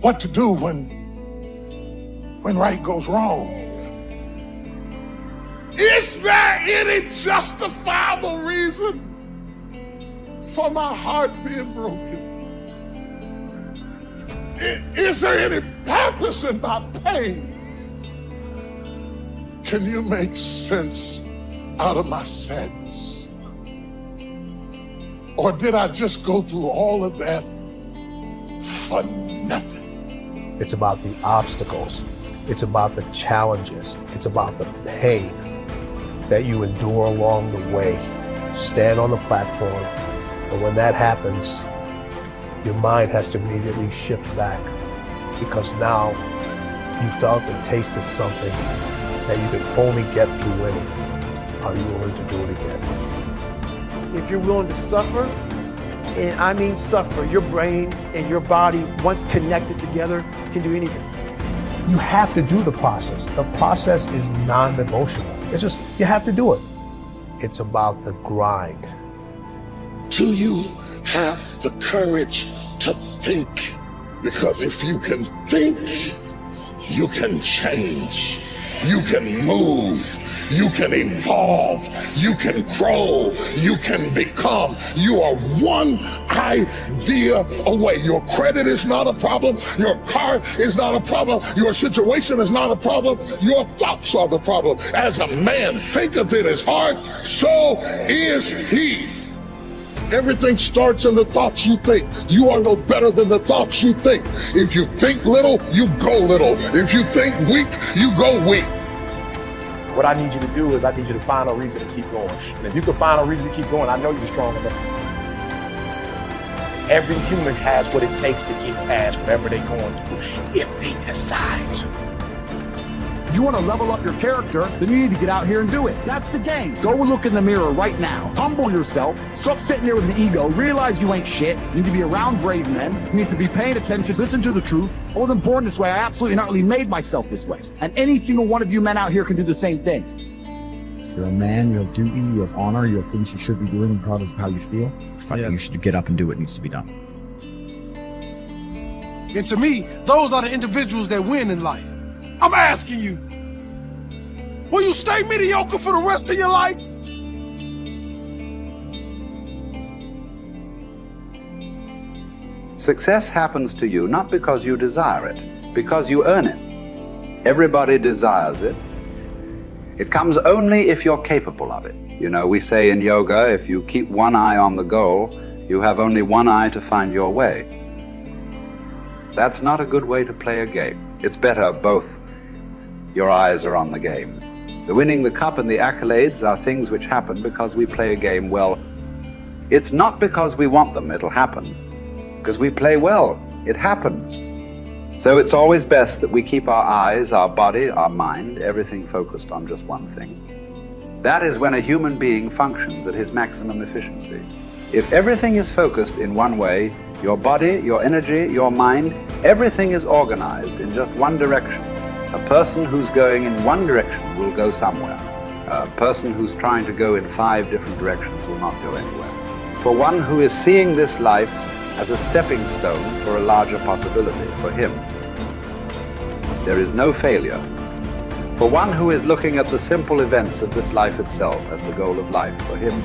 what to do when right goes wrong. Is there any justifiable reason for my heart being broken? Is there any purpose in my pain? Can you make sense out of my sadness? Or did I just go through all of that for nothing? It's about the obstacles. It's about the challenges. It's about the pain that you endure along the way. Stand on the platform, and when that happens, your mind has to immediately shift back, because now you felt and tasted something that you can only get through winning. Are you willing to do it again? If you're willing to suffer, and I mean suffer, your brain and your body, once connected together, can do anything. You have to do the process. The process is non-negotiable. It's just, you have to do it. It's about the grind. Do you have the courage to think? Because if you can think, you can change. You can move, you can evolve, you can grow, you can become. You are one idea away. Your credit is not a problem. Your car is not a problem. Your situation is not a problem. Your thoughts are the problem. As a man thinketh in his heart, so is he. Everything starts in the thoughts you think. You are no better than the thoughts you think. If you think little, you go little. If you think weak, you go weak. What I need you to do is I need you to find a reason to keep going. And if you can find a reason to keep going, I know you're strong enough. Every human has what it takes to get past whatever they're going through, if they decide to. If you want to level up your character, then you need to get out here and do it. That's the game. Go look in the mirror right now. Humble yourself. Stop sitting there with an ego. Realize you ain't shit. You need to be around brave men. You need to be paying attention. Listen to the truth. I wasn't born this way. I absolutely not really made myself this way. And any single one of you men out here can do the same thing. If you're a man, you have duty, you have honor, you have things you should be doing regardless of how you feel. You should get up and do what needs to be done. And to me, those are the individuals that win in life. I'm asking you, will you stay mediocre for the rest of your life? Success happens to you not because you desire it, because you earn it. Everybody desires it. It comes only if you're capable of it. You know, we say in yoga, if you keep one eye on the goal, you have only one eye to find your way. That's not a good way to play a game. It's better both your eyes are on the game. The winning the cup and the accolades are things which happen because we play a game well. It's not because we want them, it'll happen. Because we play well, it happens. So it's always best that we keep our eyes, our body, our mind, everything focused on just one thing. That is when a human being functions at his maximum efficiency. If everything is focused in one way, your body, your energy, your mind, everything is organized in just one direction. A person who's going in one direction will go somewhere. A person who's trying to go in 5 different directions will not go anywhere. For one who is seeing this life as a stepping stone for a larger possibility, for him, there is no failure. For one who is looking at the simple events of this life itself as the goal of life, for him,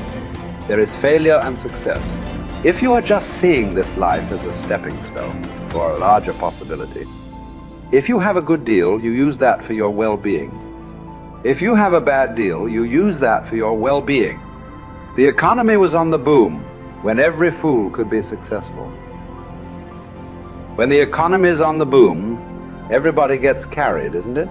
there is failure and success. If you are just seeing this life as a stepping stone for a larger possibility, if you have a good deal, you use that for your well-being. If you have a bad deal, you use that for your well-being. The economy was on the boom when every fool could be successful. When the economy is on the boom, everybody gets carried, isn't it?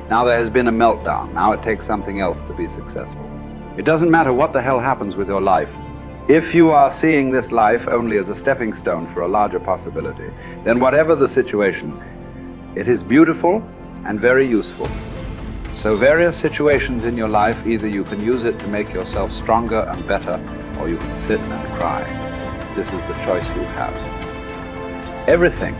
Now there has been a meltdown. Now it takes something else to be successful. It doesn't matter what the hell happens with your life. If you are seeing this life only as a stepping stone for a larger possibility, then whatever the situation, it is beautiful and very useful. So various situations in your life, either you can use it to make yourself stronger and better, or you can sit and cry. This is the choice you have. Everything.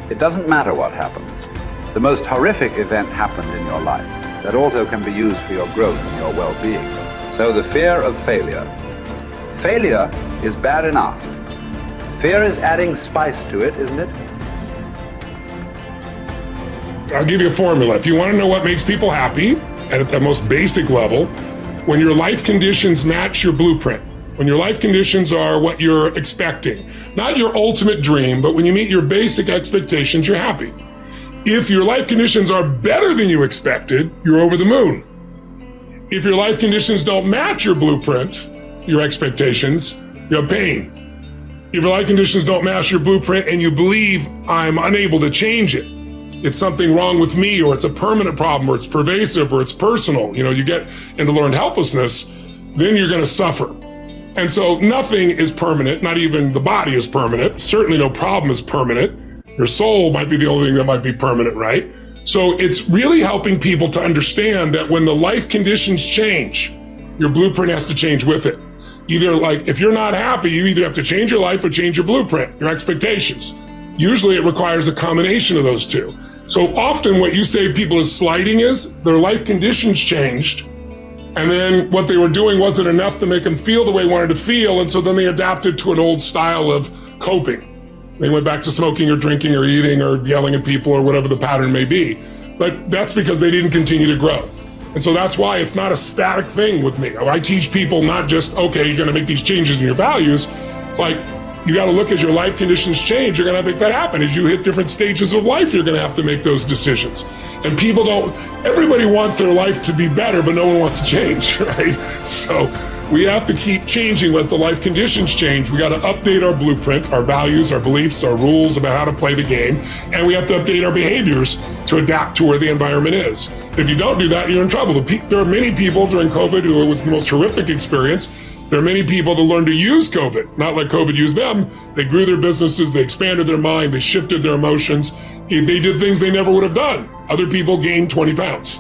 It doesn't matter what happens. The most horrific event happened in your life that also can be used for your growth and your well-being. So the fear of failure. Failure is bad enough. Fear is adding spice to it, isn't it? I'll give you a formula. If you want to know what makes people happy at the most basic level, when your life conditions match your blueprint, when your life conditions are what you're expecting, not your ultimate dream, but when you meet your basic expectations, you're happy. If your life conditions are better than you expected, you're over the moon. If your life conditions don't match your blueprint, your expectations, you have pain. If your life conditions don't match your blueprint and you believe I'm unable to change it, it's something wrong with me, or it's a permanent problem, or it's pervasive, or it's personal, you get into learned helplessness, then you're going to suffer. And so nothing is permanent, not even the body is permanent. Certainly no problem is permanent. Your soul might be the only thing that might be permanent, right? So it's really helping people to understand that when the life conditions change, your blueprint has to change with it. Either if you're not happy, you either have to change your life or change your blueprint, your expectations. Usually it requires a combination of those two. So often what you say people is slighting is their life conditions changed, and then what they were doing wasn't enough to make them feel the way they wanted to feel, and so then they adapted to an old style of coping. They went back to smoking or drinking or eating or yelling at people or whatever the pattern may be. But that's because they didn't continue to grow. And so that's why it's not a static thing with me. I teach people not just, okay, you're going to make these changes in your values. It's like, you got to look as your life conditions change. You're going to make that happen. As you hit different stages of life, you're going to have to make those decisions. And people everybody wants their life to be better, but no one wants to change, right? So we have to keep changing as the life conditions change. We got to update our blueprint, our values, our beliefs, our rules about how to play the game. And we have to update our behaviors to adapt to where the environment is. If you don't do that, you're in trouble. There are many people during COVID who it was the most horrific experience. There are many people that learned to use COVID, not like COVID used them. They grew their businesses, they expanded their mind, they shifted their emotions. They did things they never would have done. Other people gained 20 pounds,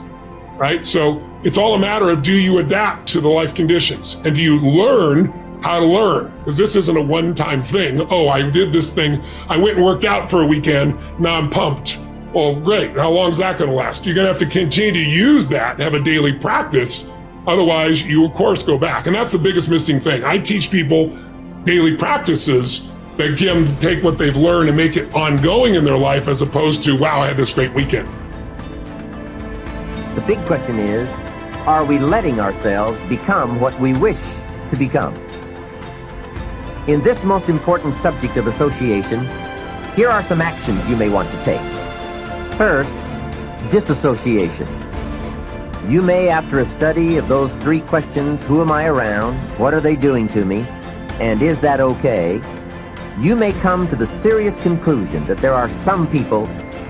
right? So it's all a matter of, do you adapt to the life conditions? And do you learn how to learn? Because this isn't a one-time thing. Oh, I did this thing. I went and worked out for a weekend. Now I'm pumped. Well, great. How long is that going to last? You're going to have to continue to use that and have a daily practice. Otherwise, you, of course, go back. And that's the biggest missing thing. I teach people daily practices that can take what they've learned and make it ongoing in their life, as opposed to, wow, I had this great weekend. The big question is, are we letting ourselves become what we wish to become? In this most important subject of association, here are some actions you may want to take. First, disassociation. You may, after a study of those 3 questions, who am I around, what are they doing to me, and is that okay, you may come to the serious conclusion that there are some people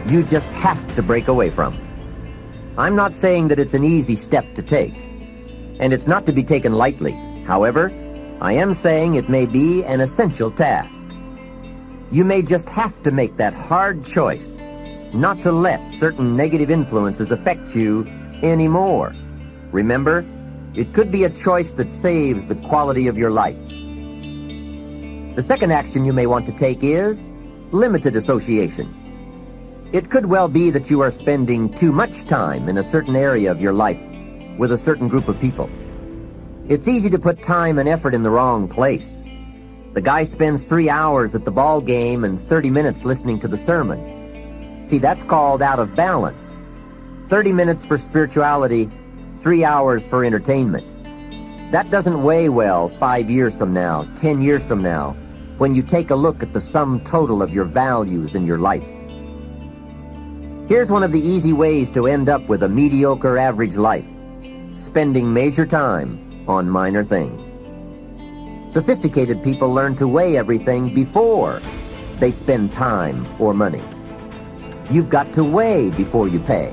you just have to break away from. I'm not saying that it's an easy step to take, and it's not to be taken lightly. However, I am saying it may be an essential task. You may just have to make that hard choice not to let certain negative influences affect you anymore. Remember, it could be a choice that saves the quality of your life. The second action you may want to take is limited association. It could well be that you are spending too much time in a certain area of your life with a certain group of people. It's easy to put time and effort in the wrong place. The guy spends 3 hours at the ball game and 30 minutes listening to the sermon. See, that's called out of balance. 30 minutes for spirituality, 3 hours for entertainment. That doesn't weigh well 5 years from now, 10 years from now, when you take a look at the sum total of your values in your life. Here's one of the easy ways to end up with a mediocre average life: spending major time on minor things. Sophisticated people learn to weigh everything before they spend time or money. You've got to weigh before you pay.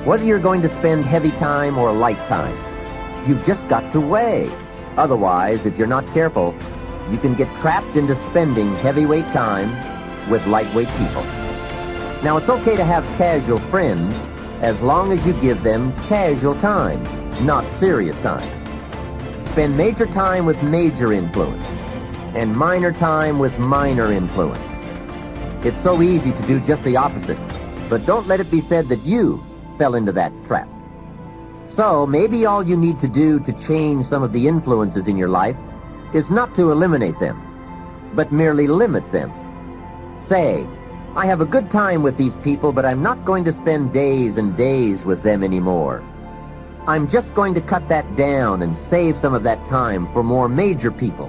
Whether you're going to spend heavy time or light time, you've just got to weigh. Otherwise, if you're not careful, you can get trapped into spending heavyweight time with lightweight people. Now, it's okay to have casual friends as long as you give them casual time, not serious time. Spend major time with major influence and minor time with minor influence. It's so easy to do just the opposite, but don't let it be said that you fell into that trap. So maybe all you need to do to change some of the influences in your life is not to eliminate them, but merely limit them. Say, I have a good time with these people, but I'm not going to spend days and days with them anymore. I'm just going to cut that down and save some of that time for more major people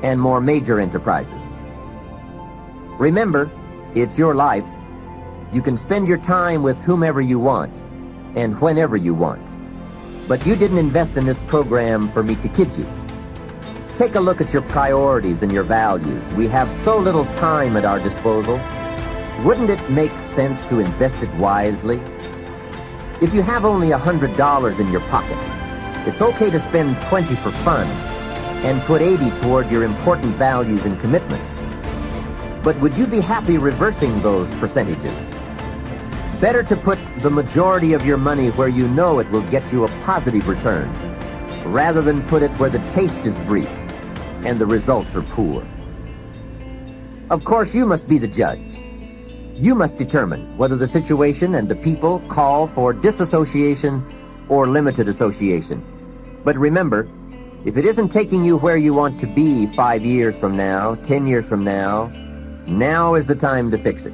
and more major enterprises. Remember, it's your life. You can spend your time with whomever you want and whenever you want. But you didn't invest in this program for me to kid you. Take a look at your priorities and your values. We have so little time at our disposal. Wouldn't it make sense to invest it wisely? If you have only $100 in your pocket, it's okay to spend $20 for fun and put $80 toward your important values and commitments. But would you be happy reversing those percentages? Better to put the majority of your money where you know it will get you a positive return, rather than put it where the taste is brief and the results are poor. Of course, you must be the judge. You must determine whether the situation and the people call for disassociation or limited association. But remember, if it isn't taking you where you want to be 5 years from now, 10 years from now, now is the time to fix it.